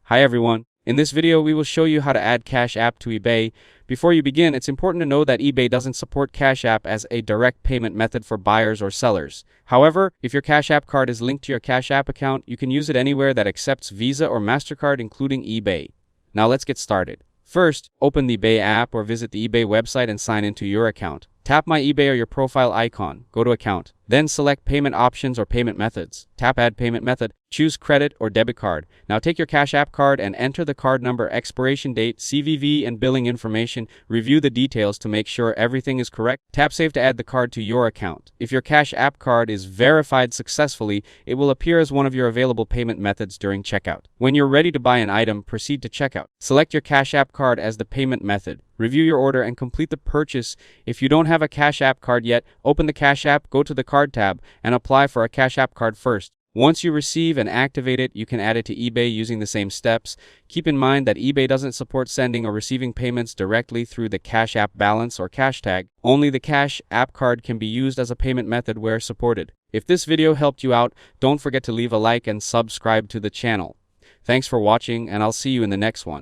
Hi everyone. In this video, we will show you how to add Cash App to eBay. Before you begin, it's important to know that eBay doesn't support Cash App as a direct payment method for buyers or sellers. However, if your Cash App card is linked to your Cash App account, you can use it anywhere that accepts Visa or MasterCard, including eBay. Now let's get started. First, open the eBay app or visit the eBay website and sign into your account. Tap My eBay or your profile icon. Go to Account. Then select Payment Options or Payment Methods. Tap Add Payment Method. Choose Credit or Debit Card. Now take your Cash App card and enter the card number, expiration date, CVV, and billing information. Review the details to make sure everything is correct. Tap Save to add the card to your account. If your Cash App card is verified successfully, it will appear as one of your available payment methods during checkout. When you're ready to buy an item, proceed to checkout. Select your Cash App card as the payment method. Review your order and complete the purchase. If you don't have a Cash App card yet, open the Cash App, go to the Card tab, and apply for a Cash App card first. Once you receive and activate it, you can add it to eBay using the same steps. Keep in mind that eBay doesn't support sending or receiving payments directly through the Cash App balance or cash tag. Only the Cash App card can be used as a payment method where supported. If this video helped you out, don't forget to leave a like and subscribe to the channel. Thanks for watching, and I'll see you in the next one.